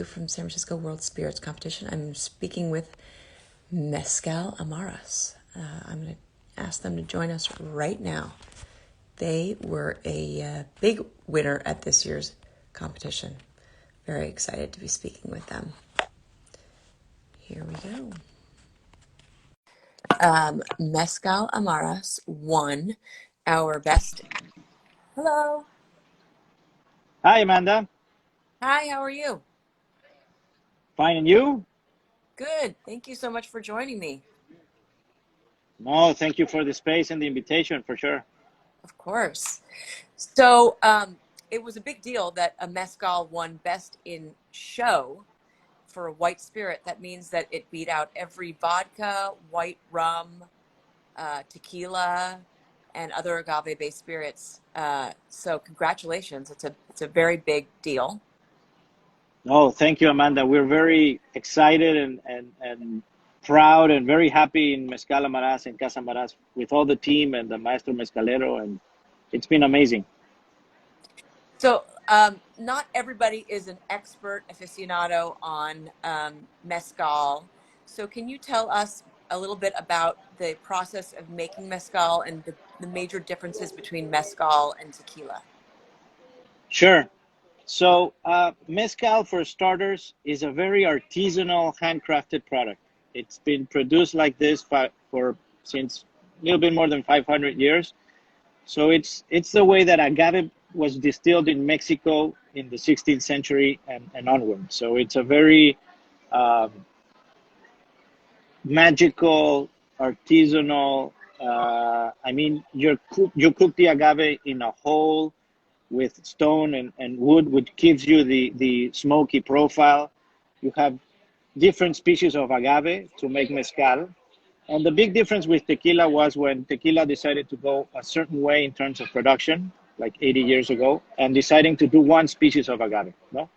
From San Francisco World Spirits Competition. I'm speaking with Mezcal Amaras. I'm going to ask them to join us right now. They were a big winner at this year's competition. Very excited to be speaking with them. Here we go. Mezcal Amaras won our best. Hello. Hi, Amanda. Hi, how are you? Fine, and you? Good. Thank you so much for joining me. No, thank you for the space and the invitation, for sure. Of course. So it was a big deal that a mezcal won best in show for a white spirit. That means that it beat out every vodka, white rum, tequila, and other agave-based spirits. So congratulations! It's a very big deal. No, thank you, Amanda. We're very excited and proud and very happy in Mezcal Amaras and Casa Amaras with all the team and the Maestro Mezcalero, and it's been amazing. So not everybody is an expert aficionado on mezcal. So can you tell us a little bit about the process of making mezcal and the major differences between mezcal and tequila? Sure. So, Mezcal, for starters, is a very artisanal, handcrafted product. It's been produced like this for since a little bit more than 500 years. So it's the way that agave was distilled in Mexico in the 16th century and onward. So it's a very um, magical, artisanal. I mean, you cook the agave in a hole with stone and wood, which gives you the smoky profile. You have different species of agave to make mezcal. And the big difference with tequila was when tequila decided to go a certain way in terms of production, like 80 years ago, and deciding to do one species of agave. No?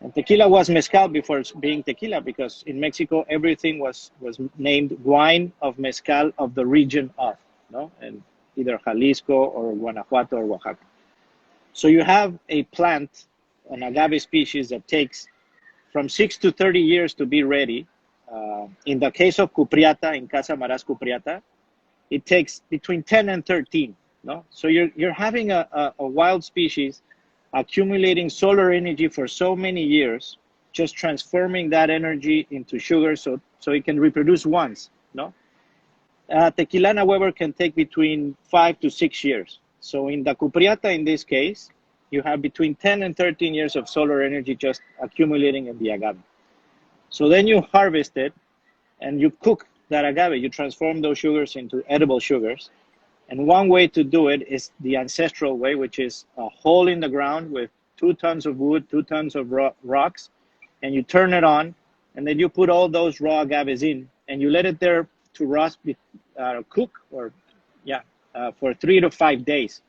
And tequila was mezcal before being tequila because in Mexico everything was named wine of mezcal of the region of, no, and either Jalisco or Guanajuato or Oaxaca. So you have a plant, an agave species that takes from 6 to 30 years to be ready. In the case of Cupriata, in Casa Maras Cupriata, it takes between 10 and 13. No, so you're having a wild species accumulating solar energy for so many years, just transforming that energy into sugar so it can reproduce once. No, tequila, however, can take between 5 to 6 years. So in the Cupriata, in this case, you have between 10 and 13 years of solar energy just accumulating in the agave. So then you harvest it and you cook that agave. You transform those sugars into edible sugars. And one way to do it is the ancestral way, which is a hole in the ground with 2 tons of wood, 2 tons of rocks, and you turn it on, and then you put all those raw agaves in, and you let it there to rust, cook, or for 3 to 5 days.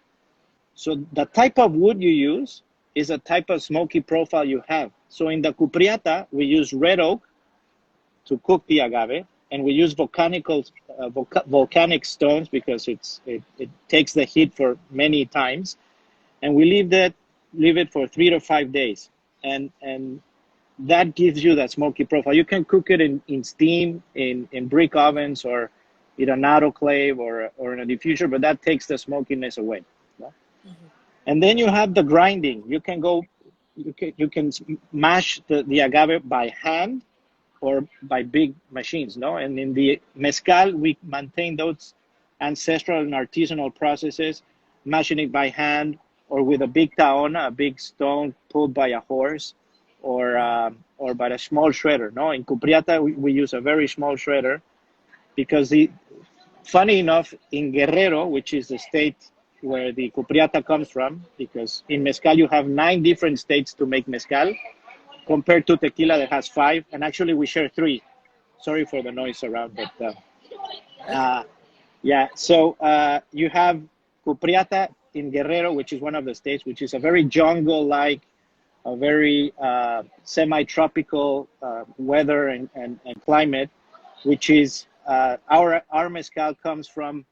So the type of wood you use is a type of smoky profile you have. So in the Cupriata, we use red oak to cook the agave, and we use volcanic stones because it takes the heat for many times, and we leave it for 3 to 5 days, and that gives you that smoky profile. You can cook it in steam, in brick ovens, or in an autoclave or in a diffuser, but that takes the smokiness away. No? Mm-hmm. And then you have the grinding. You can mash the agave by hand or by big machines, no? And in the mezcal, we maintain those ancestral and artisanal processes, mashing it by hand or with a big taona, a big stone pulled by a horse, or by a small shredder, no? In Cupriata, we use a very small shredder because funny enough, in Guerrero, which is the state where the Cupriata comes from, because in mezcal you have 9 different states to make mezcal, compared to tequila that has 5, and actually we share 3. Sorry for the noise around, but yeah. So you have Cupriata in Guerrero, which is one of the states, which is a very jungle-like, a very semi-tropical weather and climate, which is our mezcal comes from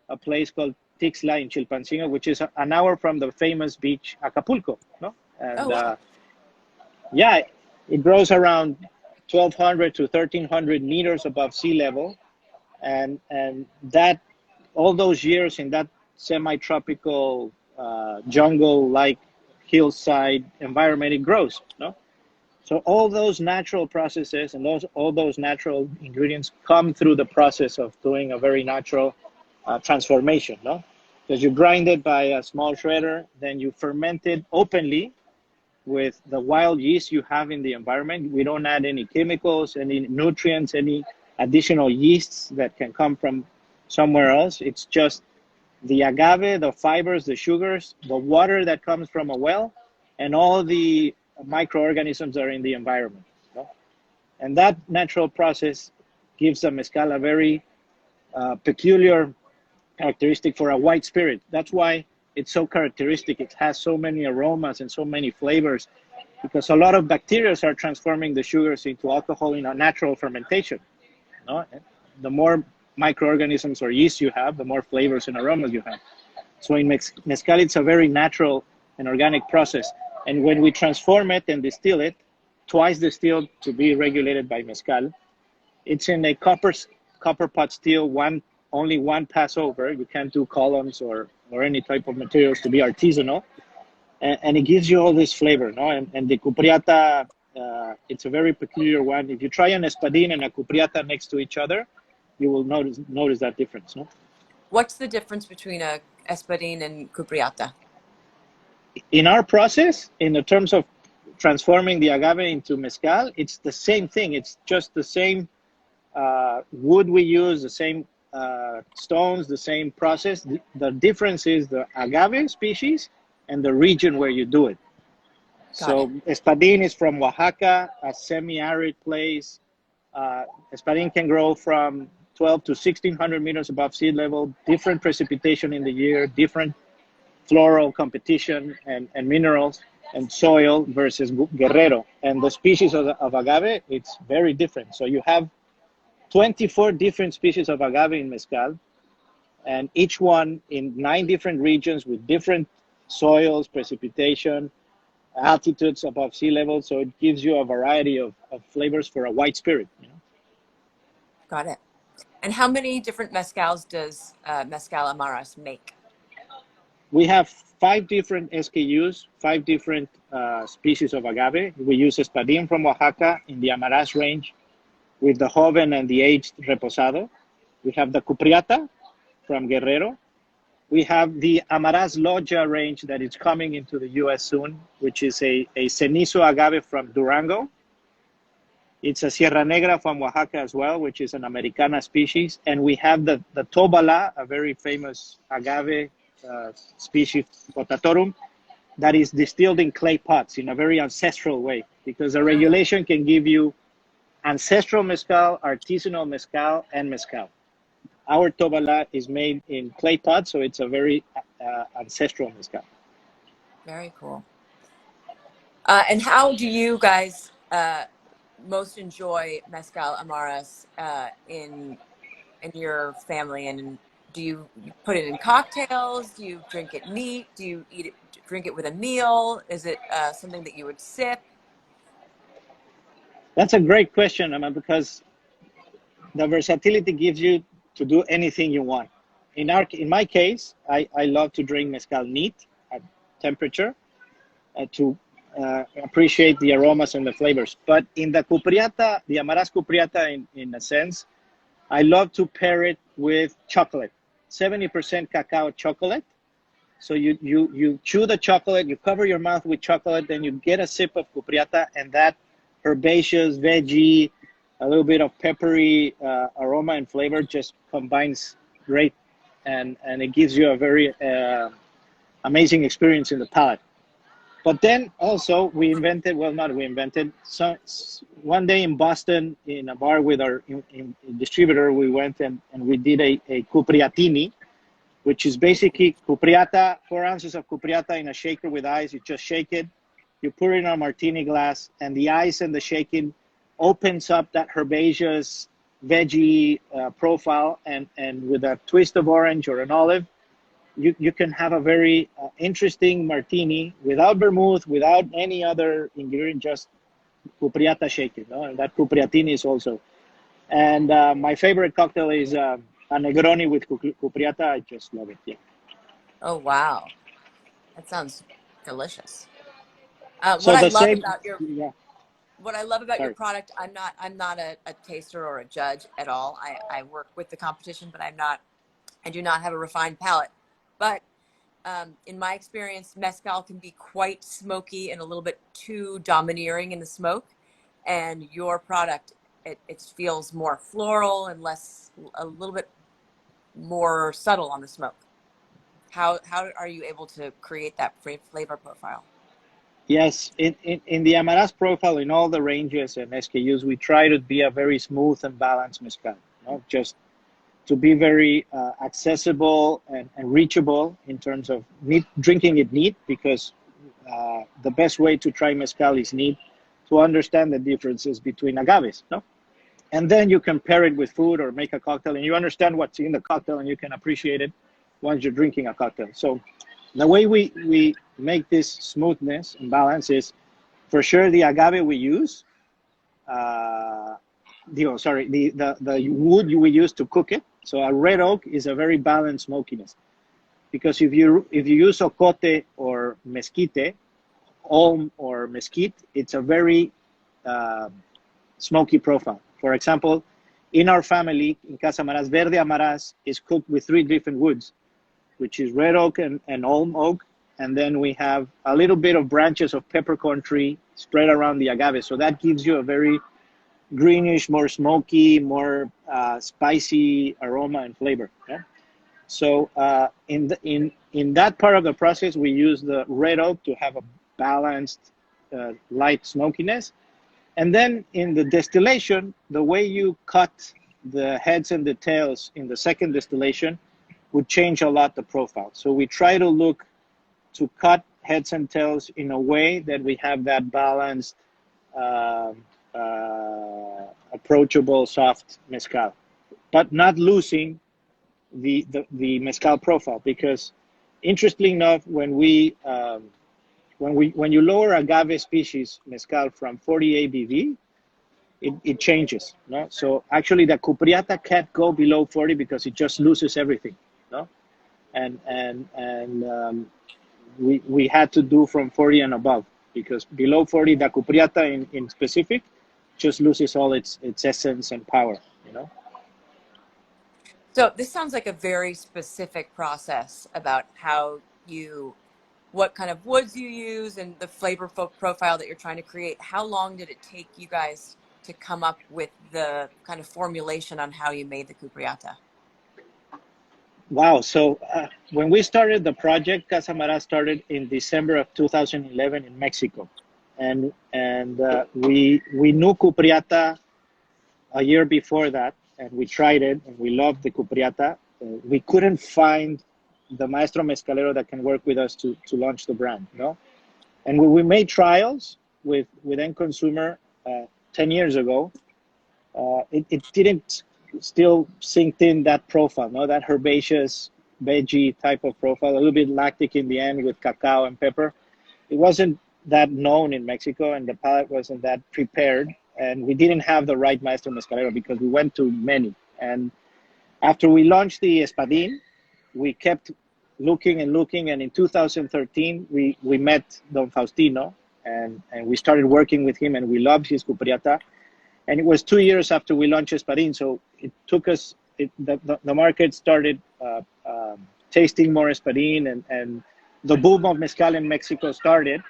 a place called Tixla in Chilpancingo, which is an hour from the famous beach Acapulco, no? And oh, wow. yeah, It grows around 1,200 to 1,300 meters above sea level, and that all those years in that semi-tropical jungle-like hillside environment, it grows. No, so all those natural processes and all those natural ingredients come through the process of doing a very natural transformation. No, because you grind it by a small shredder, then you ferment it openly with the wild yeast you have in the environment. We don't add any chemicals, any nutrients, any additional yeasts that can come from somewhere else. It's just the agave, the fibers, the sugars, the water that comes from a well, and all the microorganisms that are in the environment. And that natural process gives the mezcal a very peculiar characteristic for a white spirit. That's why it's so characteristic. It has so many aromas and so many flavors, because a lot of bacteria are transforming the sugars into alcohol in a natural fermentation. No? The more microorganisms or yeast you have, the more flavors and aromas you have. So in mezcal, it's a very natural and organic process. And when we transform it and distill it, twice distilled to be regulated by mezcal, it's in a copper pot still, only one pass over. You can't do columns or any type of materials to be artisanal. And it gives you all this flavor. No? And the cupriata, it's a very peculiar one. If you try an espadín and a cupriata next to each other, you will notice that difference. No? What's the difference between a espadín and cupriata? In our process, in the terms of transforming the agave into mezcal, it's the same thing. It's just the same wood we use, the same stones, the same process. The difference is the agave species and the region where you do it. So espadín is from Oaxaca, a semi-arid place. Espadín can grow from 12 to 1,600 meters above sea level, different precipitation in the year, different floral competition and minerals and soil versus Guerrero. And the species of agave, it's very different. So you have 24 different species of agave in mezcal, and each one in 9 different regions with different soils, precipitation, altitudes above sea level. So it gives you a variety of flavors for a white spirit. You know? Got it. And how many different mezcals does Mezcal Amaras make? We have 5 different SKUs, 5 different species of agave. We use espadín from Oaxaca in the Amaras range with the joven and the aged reposado. We have the cupriata from Guerrero. We have the Amaras Loja range that is coming into the US soon, which is a cenizo agave from Durango. It's a Sierra Negra from Oaxaca as well, which is an Americana species. And we have the Tobala, a very famous agave species, Potatorum, that is distilled in clay pots in a very ancestral way, because the regulation can give you ancestral mezcal, artisanal mezcal, and mezcal. Our Tobala is made in clay pots, so it's a very ancestral mezcal. Very cool. And how do you guys most enjoy Mezcal Amaras in your family? And do you put it in cocktails? Do you drink it neat? Do you drink it with a meal? Is it something that you would sip? That's a great question, Emma, because the versatility gives you to do anything you want. In my case, I love to drink mezcal neat at temperature to appreciate the aromas and the flavors. But in the cupriata, the Amaras cupriata, in a sense, I love to pair it with chocolate, 70% cacao chocolate. So you chew the chocolate, you cover your mouth with chocolate, then you get a sip of cupriata, and that herbaceous, veggie, a little bit of peppery aroma and flavor just combines great, and it gives you a very amazing experience in the palate. But then also one day in Boston in a bar with our distributor, we went and we did a cupriatini, which is basically cupriata, 4 ounces of cupriata in a shaker with ice. You just shake it, you put it in a martini glass, and the ice and the shaking opens up that herbaceous veggie profile, and with a twist of orange or an olive, you can have a very interesting martini without vermouth, without any other ingredient, just cupriata shaken, no? And that cupriatini is also. And my favorite cocktail is a Negroni with cupriata. I just love it. Yeah. Oh, wow. That sounds delicious. What So I the love same. about your Yeah. what I love about your Sorry. product, I'm not a taster or a judge at all. I work with the competition, but I do not have a refined palate. But in my experience, mezcal can be quite smoky and a little bit too domineering in the smoke. And your product, it feels more floral and less, a little bit more subtle on the smoke. How are you able to create that flavor profile? Yes, in the Amaras profile, in all the ranges and SKUs, we try to be a very smooth and balanced mezcal. Not just to be very accessible and reachable in terms of drinking it neat, because the best way to try mezcal is neat, to understand the differences between agaves. No? And then you can pair it with food or make a cocktail, and you understand what's in the cocktail, and you can appreciate it once you're drinking a cocktail. So the way we make this smoothness and balance is, for sure, the agave we use, uh, the wood we use to cook it. So a red oak is a very balanced smokiness, because if you use ocote or mesquite, olm or mesquite, it's a very uh, smoky profile. For example, in our family, in Casa Amaras, Verde Amaras is cooked with 3 different woods, which is red oak and olm oak. And then we have a little bit of branches of peppercorn tree spread around the agave. So that gives you a very greenish, more smoky, more spicy aroma and flavor. Yeah? So in that part of the process, we use the red oak to have a balanced, light smokiness. And then in the distillation, the way you cut the heads and the tails in the second distillation would change a lot the profile. So we try to look to cut heads and tails in a way that we have that balanced, uh, approachable, soft mezcal, but not losing the mezcal profile. Because interestingly enough, when you lower agave species mezcal from 40 ABV, it changes. No, so actually the cupriata can't go below 40 because it just loses everything. No, and we had to do from 40 and above, because below 40 the cupriata in specific just loses all its essence and power. You know. So this sounds like a very specific process about what kind of woods you use and the flavor profile that you're trying to create. How long did it take you guys to come up with the kind of formulation on how you made the cupriata? Wow. So when we started the project, Casamara started in December of 2011 in Mexico, and we knew Cupriata a year before that, and we tried it, and we loved the Cupriata. We couldn't find the Maestro Mezcalero that can work with us to launch the brand, no? And when we made trials with end consumer 10 years ago, it didn't still sink in that profile, no, that herbaceous veggie type of profile, a little bit lactic in the end with cacao and pepper. It wasn't that known in Mexico, and the palate wasn't that prepared, and we didn't have the right Maestro Mezcalero because we went to many. And after we launched the Espadin, we kept looking and looking, and in 2013 we met Don Faustino, and we started working with him, and we loved his Cupriata. And it was 2 years after we launched Espadin, so it took us. The market started tasting more Espadin, and the boom of mezcal in Mexico started.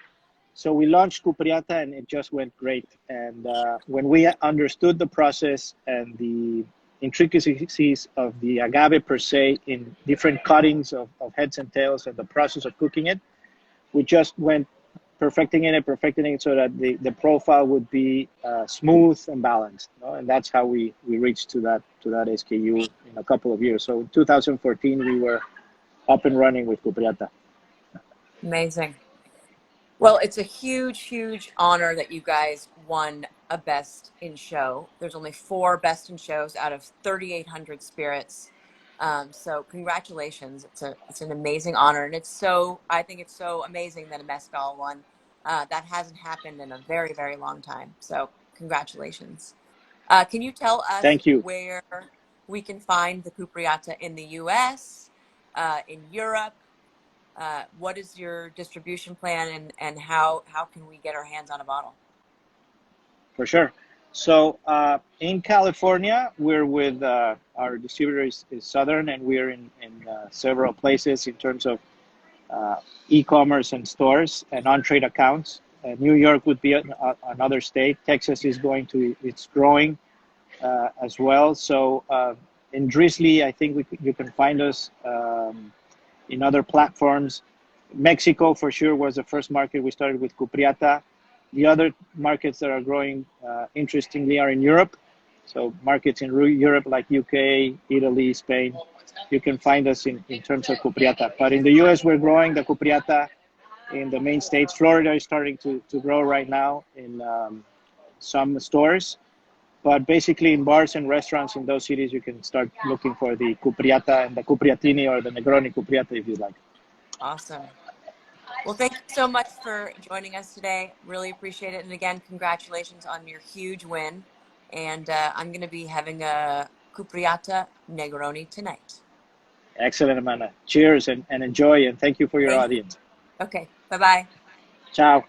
So we launched Cupriata, and it just went great. And when we understood the process and the intricacies of the agave per se in different cuttings of heads and tails and the process of cooking it, we just went perfecting it so that the profile would be smooth and balanced. You know? And that's how we reached to that SKU in a couple of years. So in 2014, we were up and running with Cupriata. Amazing. Well, it's a huge, huge honor that you guys won a best in show. There's only 4 best in shows out of 3,800 spirits. So congratulations. It's an amazing honor. And I think it's so amazing that a mezcal won. That hasn't happened in a very, very long time. So congratulations. Can you tell us Thank you. where we can find the Cupriata in the US, in Europe? What is your distribution plan, and how can we get our hands on a bottle? For sure. So in California, we're with our distributor is Southern, and we're in several places in terms of e-commerce and stores and on-trade accounts. New York would be another state. Texas is it's growing as well. So in Drizzly, I think you can find us in other platforms. Mexico, for sure, was the first market we started with Cupriata. The other markets that are growing interestingly are in Europe. So markets in Europe like UK, Italy, Spain, you can find us in terms of Cupriata. But in the US, we're growing the Cupriata in the main states. Florida is starting to grow right now in some stores. But basically in bars and restaurants in those cities, you can start looking for the Cupriata and the Cupriatini or the Negroni Cupriata if you like. Awesome. Well, thank you so much for joining us today. Really appreciate it. And again, congratulations on your huge win. And I'm going to be having a Cupriata Negroni tonight. Excellent, Amanda. Cheers and enjoy, and thank you for your audience. Okay. Bye-bye. Ciao.